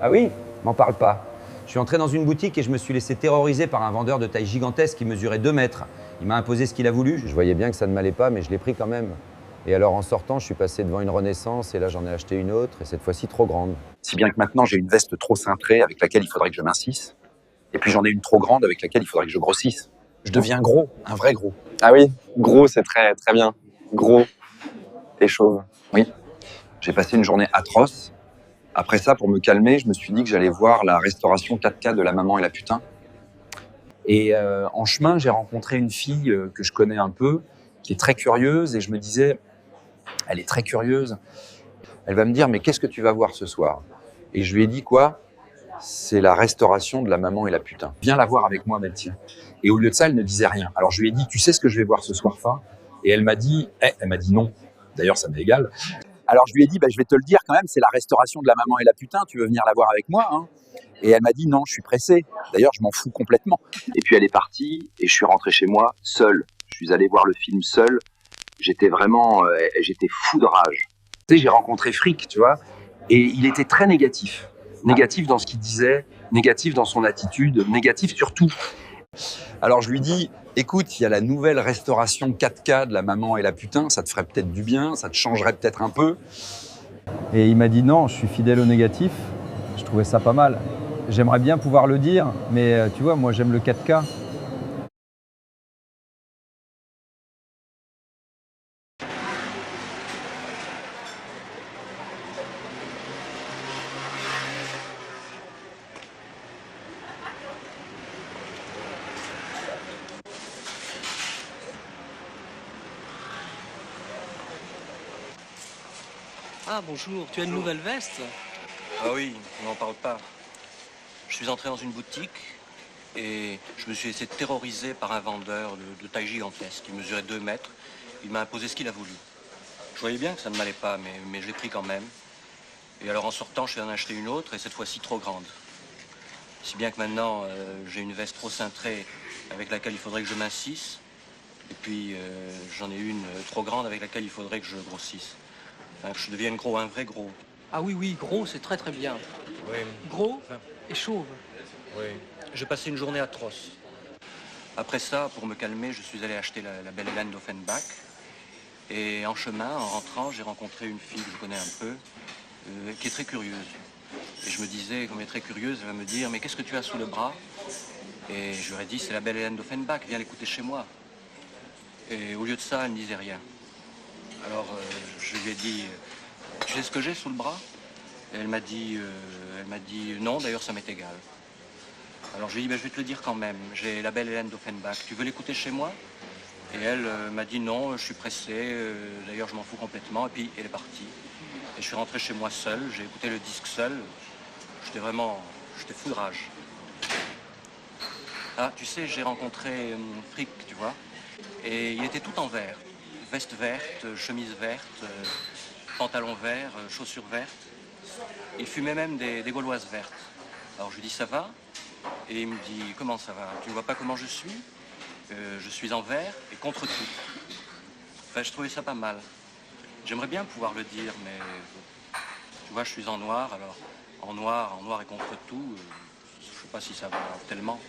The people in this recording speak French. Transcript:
Ah oui? M'en parle pas. Je suis entré dans une boutique et je me suis laissé terroriser par un vendeur de taille gigantesque qui mesurait 2 mètres. Il m'a imposé ce qu'il a voulu. Je voyais bien que ça ne m'allait pas, mais je l'ai pris quand même. Et alors en sortant, je suis passé devant une Renaissance et là j'en ai acheté une autre et cette fois-ci trop grande. Si bien que maintenant j'ai une veste trop cintrée avec laquelle il faudrait que je mincisse. Et puis j'en ai une trop grande avec laquelle il faudrait que je grossisse. Je deviens gros, un vrai gros. Ah oui, gros, c'est très, très bien. Gros et chauve. Oui. J'ai passé une journée atroce. Après ça, pour me calmer, je me suis dit que j'allais voir la restauration 4K de La Maman et la Putain. Et en chemin, j'ai rencontré une fille que je connais un peu, qui est très curieuse, et je me disais, elle est très curieuse. Elle va me dire, mais qu'est-ce que tu vas voir ce soir? Et je lui ai dit quoi? C'est la restauration de La Maman et la Putain. Viens la voir avec moi, Meltier. Et au lieu de ça, elle ne disait rien. Alors je lui ai dit, tu sais ce que je vais voir ce soir, Fa? Et elle m'a dit non. D'ailleurs, ça m'est égal. Alors je lui ai dit, je vais te le dire quand même, c'est la restauration de La Maman et la Putain, tu veux venir la voir avec moi, hein? Et elle m'a dit, non, je suis pressé. D'ailleurs, je m'en fous complètement. Et puis elle est partie, et je suis rentré chez moi, seul. Je suis allé voir le film seul. J'étais fou de rage. Tu sais, j'ai rencontré Frick, tu vois, et il était très négatif. Négatif dans ce qu'il disait, négatif dans son attitude, négatif sur tout. Alors je lui dis, écoute, il y a la nouvelle restauration 4K de La Maman et la Putain, ça te ferait peut-être du bien, ça te changerait peut-être un peu. Et il m'a dit non, je suis fidèle au négatif. Je trouvais ça pas mal. J'aimerais bien pouvoir le dire, mais tu vois, moi j'aime le 4K. Ah bonjour, tu as une nouvelle veste? Ah oui, on n'en parle pas. Je suis entré dans une boutique et je me suis laissé terroriser par un vendeur de taille gigantesque. Il mesurait 2 mètres. Il m'a imposé ce qu'il a voulu. Je voyais bien que ça ne m'allait pas, mais je l'ai pris quand même. Et alors en sortant, je suis en acheter une autre et cette fois-ci trop grande. Si bien que maintenant, j'ai une veste trop cintrée avec laquelle il faudrait que je mincisse. Et puis j'en ai une trop grande avec laquelle il faudrait que je grossisse. Enfin, que je devienne gros, un vrai gros. Ah oui, oui, gros, c'est très très bien. Oui. Gros et chauve. Oui. J'ai passé une journée atroce. Après ça, pour me calmer, je suis allé acheter la belle Hélène d'Offenbach. Et en chemin, en rentrant, j'ai rencontré une fille que je connais un peu, qui est très curieuse. Et je me disais, comme elle est très curieuse, elle va me dire, mais qu'est-ce que tu as sous le bras? Et je lui ai dit, c'est la belle Hélène d'Offenbach, viens l'écouter chez moi. Et au lieu de ça, elle ne disait rien. Alors je lui ai dit, tu sais ce que j'ai sous le bras? Et elle m'a dit non, d'ailleurs ça m'est égal. Alors je lui ai dit, je vais te le dire quand même, j'ai la belle Hélène d'Offenbach, tu veux l'écouter chez moi? Et elle m'a dit non, je suis pressé, d'ailleurs je m'en fous complètement, et puis elle est partie. Et je suis rentré chez moi seul, j'ai écouté le disque seul, j'étais fou de rage. Ah, tu sais, j'ai rencontré Frick, tu vois, et il était tout en vert. Veste verte, chemise verte, pantalon vert, chaussures vertes. Il fumait même des gauloises vertes. Alors je lui dis ça va? Et il me dit comment ça va? Tu ne vois pas comment je suis? Je suis en vert et contre tout. Enfin, je trouvais ça pas mal. J'aimerais bien pouvoir le dire, mais tu vois, je suis en noir, alors en noir et contre tout, je sais pas si ça va tellement.